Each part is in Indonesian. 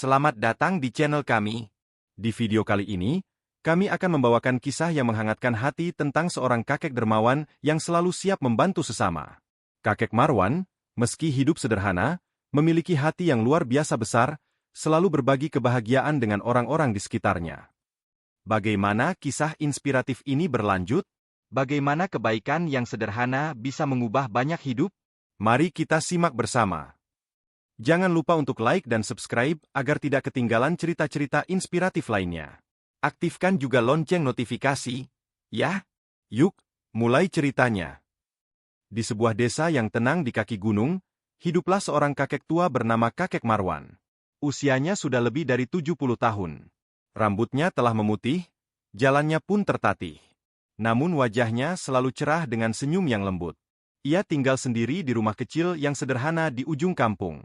Selamat datang di channel kami. Di video kali ini, kami akan membawakan kisah yang menghangatkan hati tentang seorang kakek dermawan yang selalu siap membantu sesama. Kakek Marwan, meski hidup sederhana, memiliki hati yang luar biasa besar, selalu berbagi kebahagiaan dengan orang-orang di sekitarnya. Bagaimana kisah inspiratif ini berlanjut? Bagaimana kebaikan yang sederhana bisa mengubah banyak hidup? Mari kita simak bersama. Jangan lupa untuk like dan subscribe agar tidak ketinggalan cerita-cerita inspiratif lainnya. Aktifkan juga lonceng notifikasi, ya. Yuk, mulai ceritanya. Di sebuah desa yang tenang di kaki gunung, hiduplah seorang kakek tua bernama Kakek Marwan. Usianya sudah lebih dari 70 tahun. Rambutnya telah memutih, jalannya pun tertatih. Namun wajahnya selalu cerah dengan senyum yang lembut. Ia tinggal sendiri di rumah kecil yang sederhana di ujung kampung.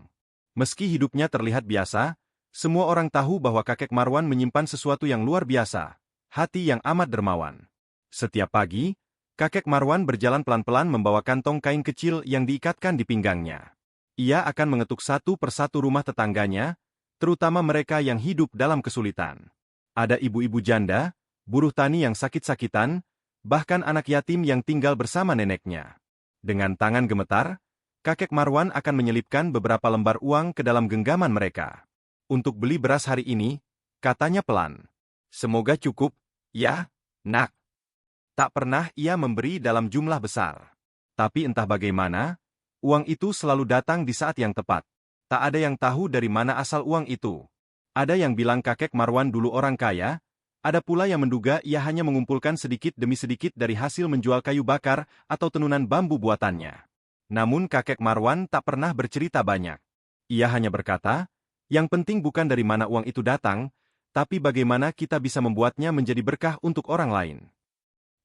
Meski hidupnya terlihat biasa, semua orang tahu bahwa kakek Marwan menyimpan sesuatu yang luar biasa, hati yang amat dermawan. Setiap pagi, kakek Marwan berjalan pelan-pelan membawa kantong kain kecil yang diikatkan di pinggangnya. Ia akan mengetuk satu persatu rumah tetangganya, terutama mereka yang hidup dalam kesulitan. Ada ibu-ibu janda, buruh tani yang sakit-sakitan, bahkan anak yatim yang tinggal bersama neneknya. Dengan tangan gemetar, kakek Marwan akan menyelipkan beberapa lembar uang ke dalam genggaman mereka. Untuk beli beras hari ini, katanya pelan. Semoga cukup, ya, nak. Tak pernah ia memberi dalam jumlah besar. Tapi entah bagaimana, uang itu selalu datang di saat yang tepat. Tak ada yang tahu dari mana asal uang itu. Ada yang bilang kakek Marwan dulu orang kaya, ada pula yang menduga ia hanya mengumpulkan sedikit demi sedikit dari hasil menjual kayu bakar atau tenunan bambu buatannya. Namun kakek Marwan tak pernah bercerita banyak. Ia hanya berkata, yang penting bukan dari mana uang itu datang, tapi bagaimana kita bisa membuatnya menjadi berkah untuk orang lain.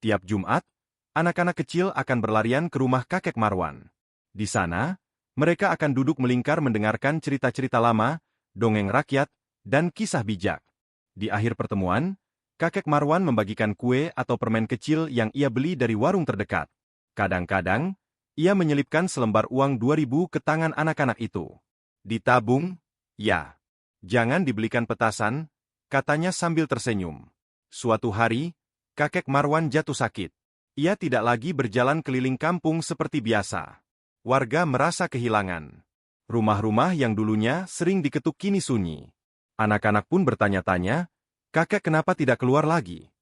Tiap Jumat, anak-anak kecil akan berlarian ke rumah kakek Marwan. Di sana, mereka akan duduk melingkar mendengarkan cerita-cerita lama, dongeng rakyat, dan kisah bijak. Di akhir pertemuan, kakek Marwan membagikan kue atau permen kecil yang ia beli dari warung terdekat. Kadang-kadang, ia menyelipkan selembar uang 2.000 ke tangan anak-anak itu. Ditabung, ya. Jangan dibelikan petasan, katanya sambil tersenyum. Suatu hari, kakek Marwan jatuh sakit. Ia tidak lagi berjalan keliling kampung seperti biasa. Warga merasa kehilangan. Rumah-rumah yang dulunya sering diketuk kini sunyi. Anak-anak pun bertanya-tanya, kakek kenapa tidak keluar lagi?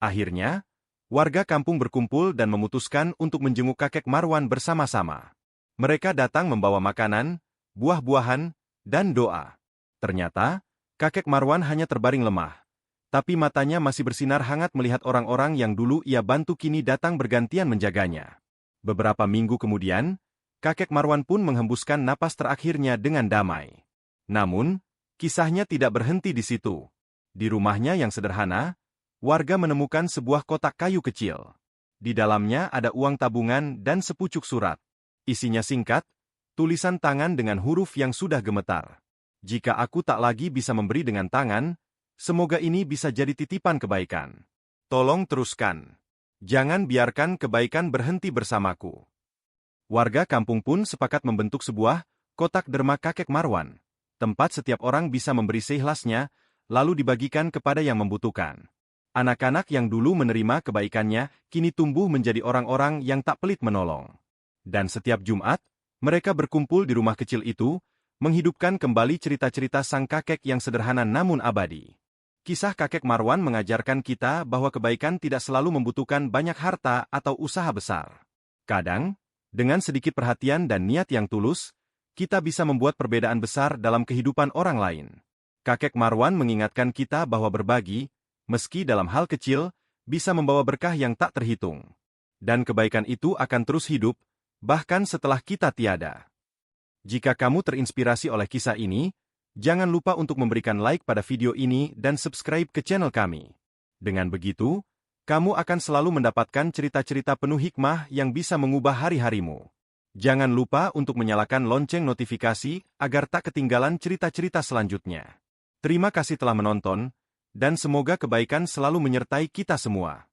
Akhirnya, warga kampung berkumpul dan memutuskan untuk menjenguk kakek Marwan bersama-sama. Mereka datang membawa makanan, buah-buahan, dan doa. Ternyata, kakek Marwan hanya terbaring lemah. Tapi matanya masih bersinar hangat melihat orang-orang yang dulu ia bantu kini datang bergantian menjaganya. Beberapa minggu kemudian, kakek Marwan pun menghembuskan napas terakhirnya dengan damai. Namun, kisahnya tidak berhenti di situ. Di rumahnya yang sederhana, warga menemukan sebuah kotak kayu kecil. Di dalamnya ada uang tabungan dan sepucuk surat. Isinya singkat, tulisan tangan dengan huruf yang sudah gemetar. Jika aku tak lagi bisa memberi dengan tangan, semoga ini bisa jadi titipan kebaikan. Tolong teruskan. Jangan biarkan kebaikan berhenti bersamaku. Warga kampung pun sepakat membentuk sebuah kotak derma kakek Marwan. Tempat setiap orang bisa memberi seikhlasnya, lalu dibagikan kepada yang membutuhkan. Anak-anak yang dulu menerima kebaikannya, kini tumbuh menjadi orang-orang yang tak pelit menolong. Dan setiap Jumat, mereka berkumpul di rumah kecil itu, menghidupkan kembali cerita-cerita sang kakek yang sederhana namun abadi. Kisah kakek Marwan mengajarkan kita bahwa kebaikan tidak selalu membutuhkan banyak harta atau usaha besar. Kadang, dengan sedikit perhatian dan niat yang tulus, kita bisa membuat perbedaan besar dalam kehidupan orang lain. Kakek Marwan mengingatkan kita bahwa berbagi, meski dalam hal kecil, bisa membawa berkah yang tak terhitung. Dan kebaikan itu akan terus hidup, bahkan setelah kita tiada. Jika kamu terinspirasi oleh kisah ini, jangan lupa untuk memberikan like pada video ini dan subscribe ke channel kami. Dengan begitu, kamu akan selalu mendapatkan cerita-cerita penuh hikmah yang bisa mengubah hari-harimu. Jangan lupa untuk menyalakan lonceng notifikasi agar tak ketinggalan cerita-cerita selanjutnya. Terima kasih telah menonton, dan semoga kebaikan selalu menyertai kita semua.